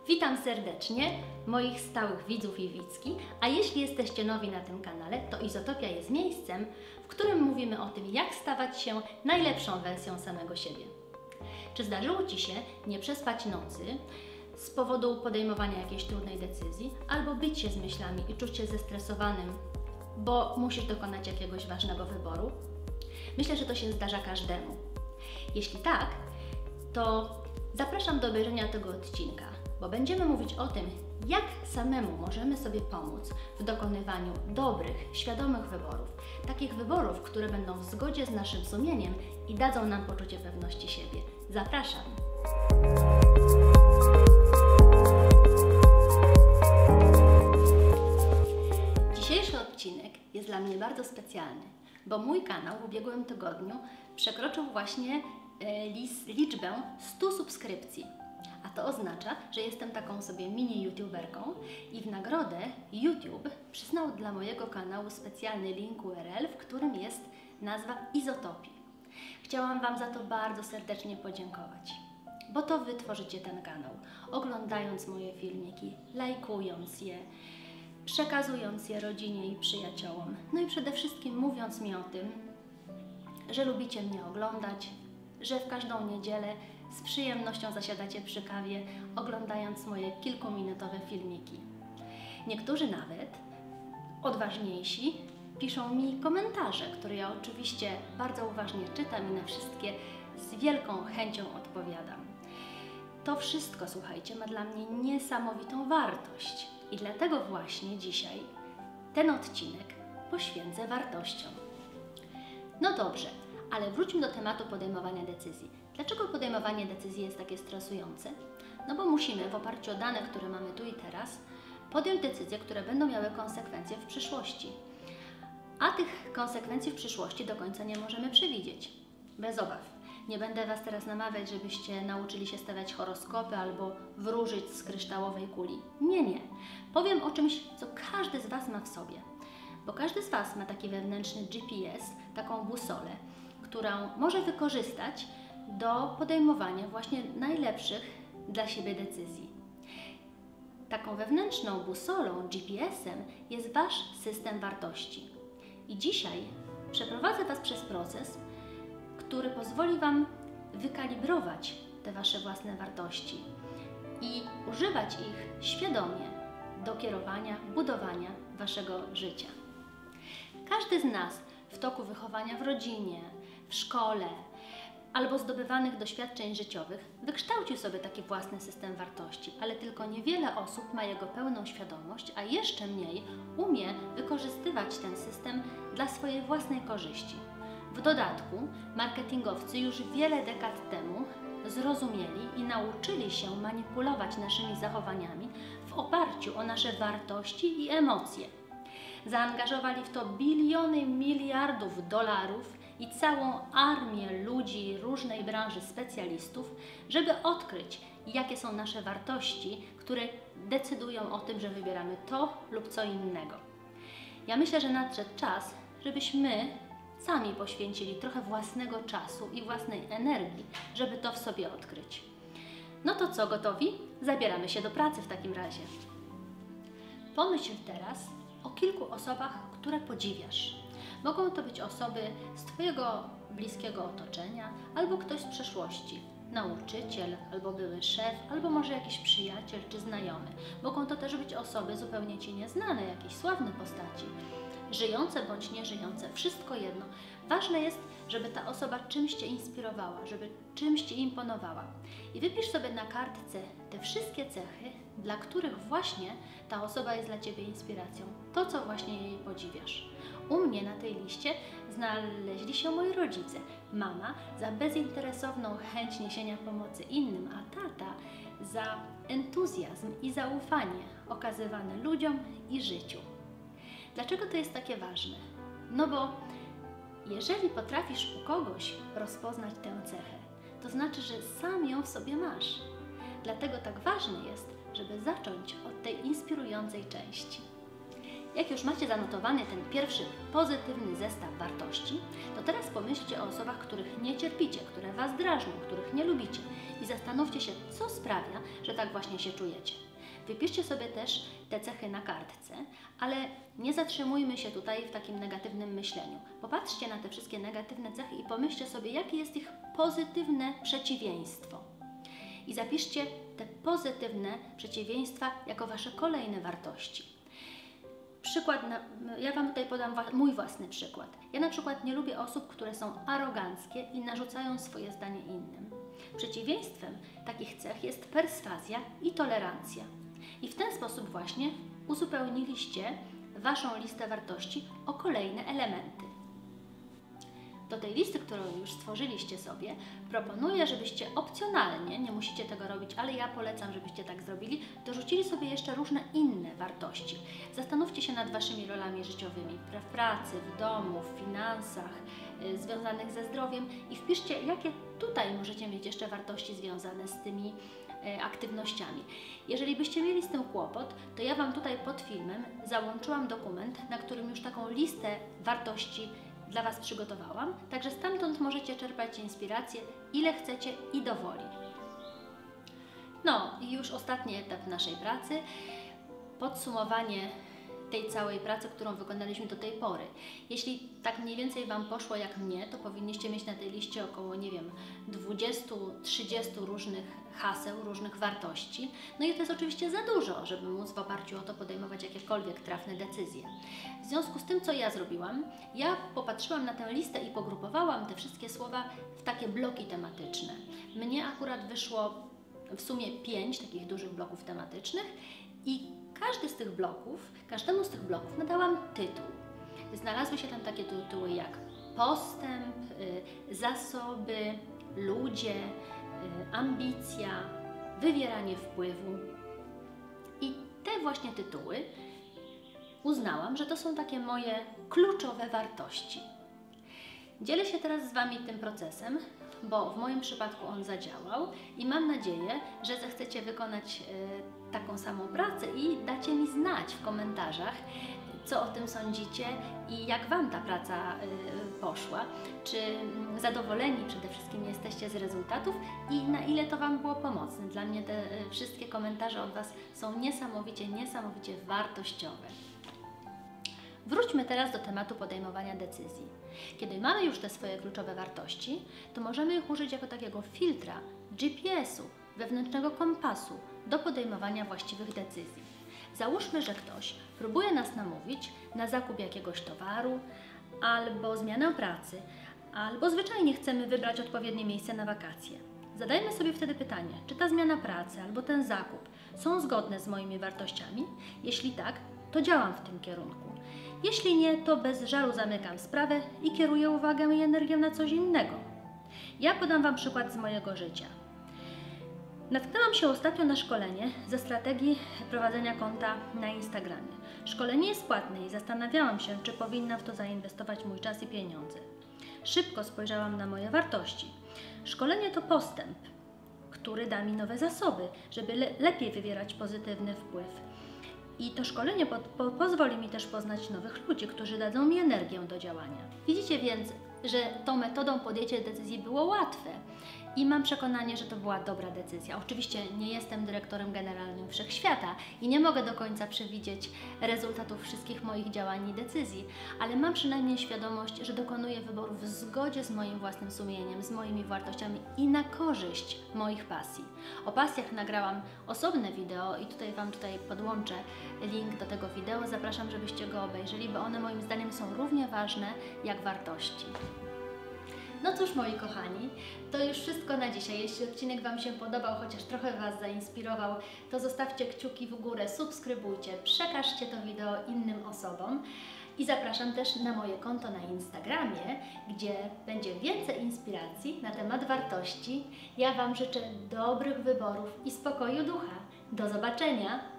Witam serdecznie moich stałych widzów i widzki, a jeśli jesteście nowi na tym kanale, to Izotopia jest miejscem, w którym mówimy o tym, jak stawać się najlepszą wersją samego siebie. Czy zdarzyło Ci się nie przespać nocy z powodu podejmowania jakiejś trudnej decyzji, albo bić się z myślami i czuć się zestresowanym, bo musisz dokonać jakiegoś ważnego wyboru? Myślę, że to się zdarza każdemu. Jeśli tak, to zapraszam do obejrzenia tego odcinka, bo będziemy mówić o tym, jak samemu możemy sobie pomóc w dokonywaniu dobrych, świadomych wyborów. Takich wyborów, które będą w zgodzie z naszym sumieniem i dadzą nam poczucie pewności siebie. Zapraszam! Dzisiejszy odcinek jest dla mnie bardzo specjalny, bo mój kanał w ubiegłym tygodniu przekroczył właśnie liczbę 100 subskrypcji. A to oznacza, że jestem taką sobie mini youtuberką i w nagrodę YouTube przyznał dla mojego kanału specjalny link URL, w którym jest nazwa Izotopii. Chciałam Wam za to bardzo serdecznie podziękować, bo to Wy tworzycie ten kanał, oglądając moje filmiki, lajkując je, przekazując je rodzinie i przyjaciołom, no i przede wszystkim mówiąc mi o tym, że lubicie mnie oglądać, że w każdą niedzielę z przyjemnością zasiadacie przy kawie, oglądając moje kilkuminutowe filmiki. Niektórzy nawet, odważniejsi, piszą mi komentarze, które ja oczywiście bardzo uważnie czytam i na wszystkie z wielką chęcią odpowiadam. To wszystko, słuchajcie, ma dla mnie niesamowitą wartość i dlatego właśnie dzisiaj ten odcinek poświęcę wartościom. No dobrze, ale wróćmy do tematu podejmowania decyzji. Dlaczego podejmowanie decyzji jest takie stresujące? No bo musimy w oparciu o dane, które mamy tu i teraz, podjąć decyzje, które będą miały konsekwencje w przyszłości. A tych konsekwencji w przyszłości do końca nie możemy przewidzieć. Bez obaw. Nie będę Was teraz namawiać, żebyście nauczyli się stawiać horoskopy albo wróżyć z kryształowej kuli. Nie. Powiem o czymś, co każdy z Was ma w sobie. Bo każdy z Was ma taki wewnętrzny GPS, taką busolę, którą może wykorzystać do podejmowania właśnie najlepszych dla siebie decyzji. Taką wewnętrzną busolą, GPS-em jest Wasz system wartości. I dzisiaj przeprowadzę Was przez proces, który pozwoli Wam wykalibrować te Wasze własne wartości i używać ich świadomie do kierowania, budowania Waszego życia. Każdy z nas w toku wychowania w rodzinie, w szkole albo zdobywanych doświadczeń życiowych wykształcił sobie taki własny system wartości, ale tylko niewiele osób ma jego pełną świadomość, a jeszcze mniej umie wykorzystywać ten system dla swojej własnej korzyści. W dodatku marketingowcy już wiele dekad temu zrozumieli i nauczyli się manipulować naszymi zachowaniami w oparciu o nasze wartości i emocje. Zaangażowali w to biliony miliardów dolarów i całą armię ludzi różnej branży specjalistów, żeby odkryć, jakie są nasze wartości, które decydują o tym, że wybieramy to lub co innego. Ja myślę, że nadszedł czas, żebyśmy sami poświęcili trochę własnego czasu i własnej energii, żeby to w sobie odkryć. No to co, gotowi? Zabieramy się do pracy w takim razie. Pomyśl teraz o kilku osobach, które podziwiasz. Mogą to być osoby z Twojego bliskiego otoczenia albo ktoś z przeszłości, nauczyciel, albo były szef, albo może jakiś przyjaciel czy znajomy. Mogą to też być osoby zupełnie Ci nieznane, jakieś sławne postaci, żyjące bądź nieżyjące, wszystko jedno. Ważne jest, żeby ta osoba czymś Cię inspirowała, żeby czymś Ci imponowała. I wypisz sobie na kartce te wszystkie cechy, dla których właśnie ta osoba jest dla Ciebie inspiracją. To, co właśnie jej podziwiasz. U mnie na tej liście znaleźli się moi rodzice. Mama za bezinteresowną chęć niesienia pomocy innym, a tata za entuzjazm i zaufanie okazywane ludziom i życiu. Dlaczego to jest takie ważne? No bo jeżeli potrafisz u kogoś rozpoznać tę cechę, to znaczy, że sam ją w sobie masz. Dlatego tak ważne jest, żeby zacząć od tej inspirującej części. Jak już macie zanotowany ten pierwszy pozytywny zestaw wartości, to teraz pomyślcie o osobach, których nie cierpicie, które Was drażnią, których nie lubicie i zastanówcie się, co sprawia, że tak właśnie się czujecie. Wypiszcie sobie też te cechy na kartce, ale nie zatrzymujmy się tutaj w takim negatywnym myśleniu. Popatrzcie na te wszystkie negatywne cechy i pomyślcie sobie, jakie jest ich pozytywne przeciwieństwo. I zapiszcie te pozytywne przeciwieństwa jako Wasze kolejne wartości. Ja Wam tutaj podam mój własny przykład. Ja na przykład nie lubię osób, które są aroganckie i narzucają swoje zdanie innym. Przeciwieństwem takich cech jest perswazja i tolerancja. I w ten sposób właśnie uzupełniliście Waszą listę wartości o kolejne elementy. Do tej listy, którą już stworzyliście sobie, proponuję, żebyście opcjonalnie, nie musicie tego robić, ale ja polecam, żebyście tak zrobili, dorzucili sobie jeszcze różne inne wartości. Zastanówcie się nad Waszymi rolami życiowymi, w pracy, w domu, w finansach, związanych ze zdrowiem i wpiszcie, jakie tutaj możecie mieć jeszcze wartości związane z tymi aktywnościami. Jeżeli byście mieli z tym kłopot, to ja Wam tutaj pod filmem załączyłam dokument, na którym już taką listę wartości dla Was przygotowałam, także stamtąd możecie czerpać inspirację ile chcecie i do woli. No i już ostatni etap naszej pracy, podsumowanie tej całej pracy, którą wykonaliśmy do tej pory. Jeśli tak mniej więcej Wam poszło jak mnie, to powinniście mieć na tej liście około, nie wiem, 20-30 różnych haseł, różnych wartości. No i to jest oczywiście za dużo, żeby móc w oparciu o to podejmować jakiekolwiek trafne decyzje. W związku z tym, co ja zrobiłam, ja popatrzyłam na tę listę i pogrupowałam te wszystkie słowa w takie bloki tematyczne. Mnie akurat wyszło w sumie 5 takich dużych bloków tematycznych i każdemu z tych bloków nadałam tytuł. Znalazły się tam takie tytuły jak postęp, zasoby, ludzie, ambicja, wywieranie wpływu. I te właśnie tytuły uznałam, że to są takie moje kluczowe wartości. Dzielę się teraz z Wami tym procesem, bo w moim przypadku on zadziałał i mam nadzieję, że zechcecie wykonać taką samą pracę i dacie mi znać w komentarzach, co o tym sądzicie i jak Wam ta praca poszła. Czy zadowoleni przede wszystkim jesteście z rezultatów i na ile to Wam było pomocne. Dla mnie te wszystkie komentarze od Was są niesamowicie wartościowe. Wróćmy teraz do tematu podejmowania decyzji. Kiedy mamy już te swoje kluczowe wartości, to możemy ich użyć jako takiego filtra, GPS-u, wewnętrznego kompasu do podejmowania właściwych decyzji. Załóżmy, że ktoś próbuje nas namówić na zakup jakiegoś towaru, albo zmianę pracy, albo zwyczajnie chcemy wybrać odpowiednie miejsce na wakacje. Zadajmy sobie wtedy pytanie, czy ta zmiana pracy albo ten zakup są zgodne z moimi wartościami? Jeśli tak, to działam w tym kierunku. Jeśli nie, to bez żalu zamykam sprawę i kieruję uwagę i energię na coś innego. Ja podam Wam przykład z mojego życia. Natknęłam się ostatnio na szkolenie ze strategii prowadzenia konta na Instagramie. Szkolenie jest płatne i zastanawiałam się, czy powinnam w to zainwestować mój czas i pieniądze. Szybko spojrzałam na moje wartości. Szkolenie to postęp, który da mi nowe zasoby, żeby lepiej wywierać pozytywny wpływ. I to szkolenie pozwoli mi też poznać nowych ludzi, którzy dadzą mi energię do działania. Widzicie więc, że tą metodą podjęcie decyzji było łatwe i mam przekonanie, że to była dobra decyzja. Oczywiście nie jestem dyrektorem generalnym Wszechświata i nie mogę do końca przewidzieć rezultatów wszystkich moich działań i decyzji, ale mam przynajmniej świadomość, że dokonuję wyborów w zgodzie z moim własnym sumieniem, z moimi wartościami i na korzyść moich pasji. O pasjach nagrałam osobne wideo i Wam podłączę link do tego wideo. Zapraszam, żebyście go obejrzeli, bo one moim zdaniem są równie ważne jak wartości. No cóż, moi kochani, to już wszystko na dzisiaj. Jeśli odcinek Wam się podobał, chociaż trochę Was zainspirował, to zostawcie kciuki w górę, subskrybujcie, przekażcie to wideo innym osobom i zapraszam też na moje konto na Instagramie, gdzie będzie więcej inspiracji na temat wartości. Ja Wam życzę dobrych wyborów i spokoju ducha. Do zobaczenia!